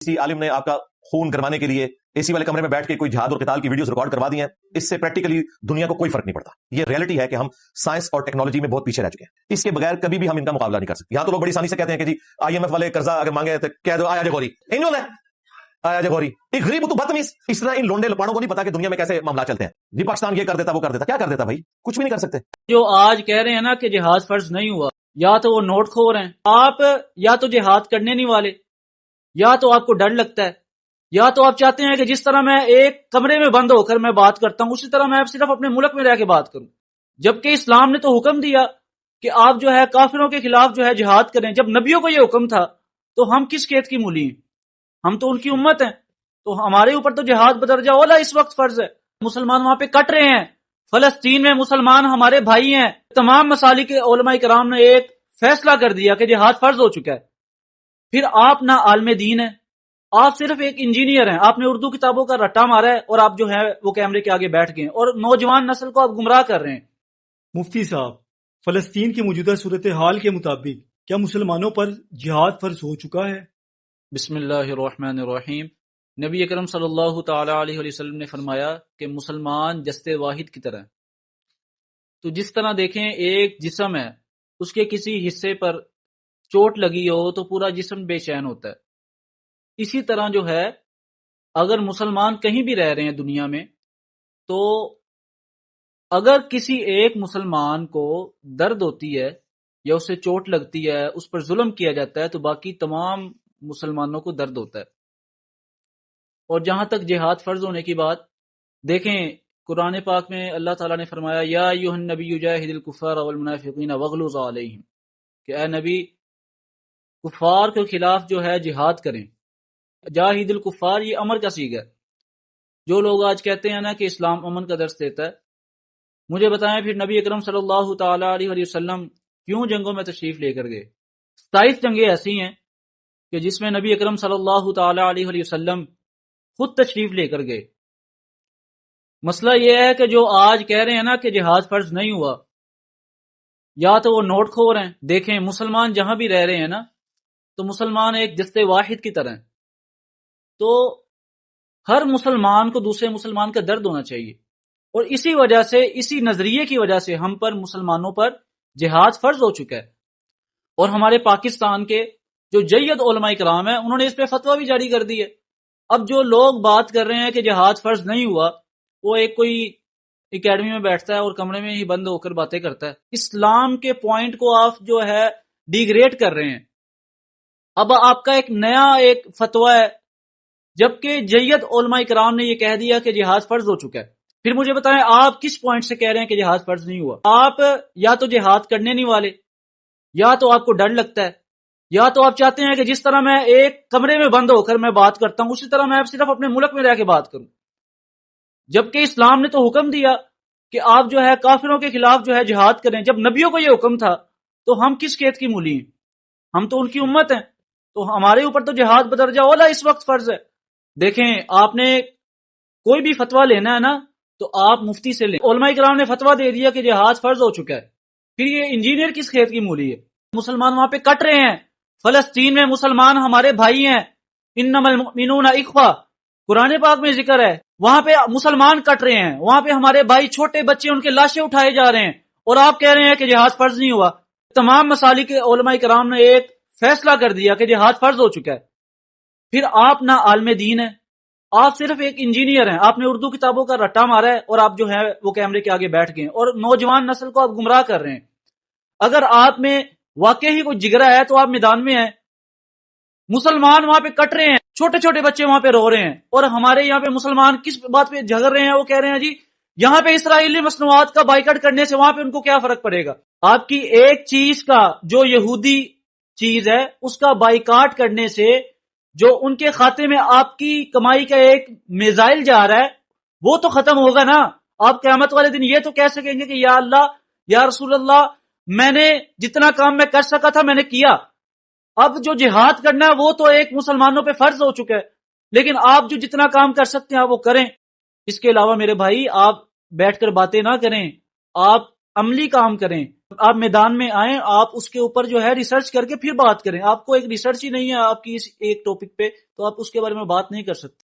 کسی عالم نے آپ کا خون گرمانے کے لیے اسی والے کمرے میں بیٹھ کے کوئی جہاد اور قتال کی ویڈیوز ریکارڈ کروا دی ہیں، اس سے پریکٹیکلی دنیا کو کوئی فرق نہیں پڑتا. یہ ریئلٹی ہے کہ ہم سائنس اور ٹیکنالوجی میں بہت پیچھے رہ چکے ہیں. اس کے بغیر کبھی بھی ہم ان کا مقابلہ نہیں کر سکتے. یہاں تو لوگ بڑی آسانی سے کہتے ہیں کہ جی IMF والے قرضہ اگر مانگے تو کہہ دو آیا جے غوری، انہوں نے آیا جے غوری، ایک غریب تو بدتمیز. اس طرح ان لونڈے لپاڑوں کو نہیں پتا کہ دنیا میں کیسے معاملات چلتے ہیں. جی پاکستان یہ کر دیتا وہ کر دیتا، کیا کر دیتا بھائی؟ کچھ بھی نہیں کر سکتے. جو آج کہہ رہے ہیں نا کہ جہاد فرض نہیں ہوا، یا تو وہ نوٹ کھور ہیں. آپ یا تو جہاد کرنے نہیں والے، یا تو آپ کو ڈر لگتا ہے، یا تو آپ چاہتے ہیں کہ جس طرح میں ایک کمرے میں بند ہو کر میں بات کرتا ہوں اسی طرح میں صرف اپنے ملک میں رہ کے بات کروں. جبکہ اسلام نے تو حکم دیا کہ آپ جو ہے کافروں کے خلاف جو ہے جہاد کریں. جب نبیوں کو یہ حکم تھا تو ہم کس کھیت کی مولی ہیں؟ ہم تو ان کی امت ہیں. تو ہمارے اوپر تو جہاد بدرجہ اولا اس وقت فرض ہے. مسلمان وہاں پہ کٹ رہے ہیں. فلسطین میں مسلمان ہمارے بھائی ہیں. تمام مسالک کے علماء کرام نے ایک فیصلہ کر دیا کہ جہاد فرض ہو چکا ہے. پھر آپ نہ عالم دین ہیں، آپ صرف ایک انجینئر ہیں. آپ نے اردو کتابوں کا رٹا مارا ہے اور آپ جو ہے وہ کیمرے کے آگے بیٹھ گئے ہیں اور نوجوان نسل کو آپ گمراہ کر رہے ہیں. مفتی صاحب، فلسطین کی موجودہ صورتحال کے مطابق کیا مسلمانوں پر جہاد فرض ہو چکا ہے؟ بسم اللہ الرحمن الرحیم. نبی اکرم صلی اللہ تعالی علیہ وسلم نے فرمایا کہ مسلمان جسد واحد کی طرح. تو جس طرح دیکھیں ایک جسم ہے، اس کے کسی حصے پر چوٹ لگی ہو تو پورا جسم بے چین ہوتا ہے. اسی طرح جو ہے اگر مسلمان کہیں بھی رہ رہے ہیں دنیا میں، تو اگر کسی ایک مسلمان کو درد ہوتی ہے یا اسے چوٹ لگتی ہے، اس پر ظلم کیا جاتا ہے، تو باقی تمام مسلمانوں کو درد ہوتا ہے. اور جہاں تک جہاد فرض ہونے کی بات، دیکھیں قرآن پاک میں اللہ تعالیٰ نے فرمایا یا ایھا النبی جاہد الکفار والمنافقین واغلظ علیہم، کہ اے نبی کفار کے خلاف جو ہے جہاد کریں. جاہد الکفار یہ امر کا صیغہ ہے. جو لوگ آج کہتے ہیں نا کہ اسلام امن کا درس دیتا ہے، مجھے بتائیں پھر نبی اکرم صلی اللہ تعالی علیہ وسلم کیوں جنگوں میں تشریف لے کر گئے؟ 27 جنگیں ایسی ہیں کہ جس میں نبی اکرم صلی اللہ تعالی علیہ وسلم خود تشریف لے کر گئے. مسئلہ یہ ہے کہ جو آج کہہ رہے ہیں نا کہ جہاد فرض نہیں ہوا، یا تو وہ نوٹ کھور ہیں. دیکھیں مسلمان جہاں بھی رہ رہے ہیں نا، تو مسلمان ایک جسد واحد کی طرح ہیں. تو ہر مسلمان کو دوسرے مسلمان کا درد ہونا چاہیے، اور اسی وجہ سے، اسی نظریے کی وجہ سے ہم پر مسلمانوں پر جہاد فرض ہو چکا ہے. اور ہمارے پاکستان کے جو جید علماء کرام ہیں انہوں نے اس پہ فتویٰ بھی جاری کر دی ہے. اب جو لوگ بات کر رہے ہیں کہ جہاد فرض نہیں ہوا، وہ ایک کوئی اکیڈمی میں بیٹھتا ہے اور کمرے میں ہی بند ہو کر باتیں کرتا ہے. اسلام کے پوائنٹ کو آپ جو ہے ڈیگریڈ کر رہے ہیں. اب آپ کا ایک نیا ایک فتویٰ ہے، جبکہ جید علماء کرام نے یہ کہہ دیا کہ جہاد فرض ہو چکا ہے. پھر مجھے بتائیں آپ کس پوائنٹ سے کہہ رہے ہیں کہ جہاد فرض نہیں ہوا؟ آپ یا تو جہاد کرنے نہیں والے، یا تو آپ کو ڈر لگتا ہے، یا تو آپ چاہتے ہیں کہ جس طرح میں ایک کمرے میں بند ہو کر میں بات کرتا ہوں اسی طرح میں صرف اپنے ملک میں رہ کے بات کروں. جبکہ اسلام نے تو حکم دیا کہ آپ جو ہے کافروں کے خلاف جو ہے جہاد کریں. جب نبیوں کو یہ حکم تھا تو ہم کس کھیت کی مولی ہیں؟ ہم تو ان کی امت ہیں. تو ہمارے اوپر تو جہاد بدرجہ اولا اس وقت فرض ہے. دیکھیں آپ نے کوئی بھی فتویٰ لینا ہے نا تو آپ مفتی سے لیں. علماء کرام نے فتویٰ دے دیا کہ جہاد فرض ہو چکا ہے. پھر یہ انجینئر کس کھیت کی مولی ہے؟ مسلمان وہاں پہ کٹ رہے ہیں. فلسطین میں مسلمان ہمارے بھائی ہیں. انما المؤمنون اخوہ قرآن پاک میں ذکر ہے. وہاں پہ مسلمان کٹ رہے ہیں، وہاں پہ ہمارے بھائی چھوٹے بچے ان کے لاشیں اٹھائے جا رہے ہیں، اور آپ کہہ رہے ہیں کہ جہاد فرض نہیں ہوا. تمام مسالک کے علماء کرام نے ایک فیصلہ کر دیا کہ جہاد فرض ہو چکا ہے. پھر آپ نہ عالم دین ہیں، آپ صرف ایک انجینئر ہیں. آپ نے اردو کتابوں کا رٹا مارا ہے اور آپ جو ہے وہ کیمرے کے آگے بیٹھ گئے ہیں اور نوجوان نسل کو آپ گمراہ کر رہے ہیں. اگر آپ میں واقعی ہی کوئی جگرا ہے تو آپ میدان میں ہیں. مسلمان وہاں پہ کٹ رہے ہیں، چھوٹے چھوٹے بچے وہاں پہ رو رہے ہیں، اور ہمارے یہاں پہ مسلمان کس بات پہ جھگڑ رہے ہیں؟ وہ کہہ رہے ہیں جی یہاں پہ اسرائیلی مصنوعات کا بائیکاٹ کرنے سے وہاں پہ ان کو کیا فرق پڑے گا. آپ کی ایک چیز کا، جو یہودی چیز ہے اس کا بائیکاٹ کرنے سے جو ان کے کھاتے میں آپ کی کمائی کا ایک میزائل جا رہا ہے وہ تو ختم ہوگا نا. آپ قیامت والے دن یہ تو کہہ سکیں گے کہ یا اللہ، یا رسول اللہ، میں نے جتنا کام میں کر سکا تھا میں نے کیا. اب جو جہاد کرنا ہے وہ تو ایک مسلمانوں پہ فرض ہو چکا ہے، لیکن آپ جو جتنا کام کر سکتے ہیں آپ وہ کریں. اس کے علاوہ میرے بھائی آپ بیٹھ کر باتیں نہ کریں. آپ عملی کام کریں، آپ میدان میں آئیں، آپ اس کے اوپر جو ہے ریسرچ کر کے پھر بات کریں۔ آپ کو ایک ریسرچ ہی نہیں ہے آپ کی اس ایک ٹاپک پہ، تو آپ اس کے بارے میں بات نہیں کر سکتے۔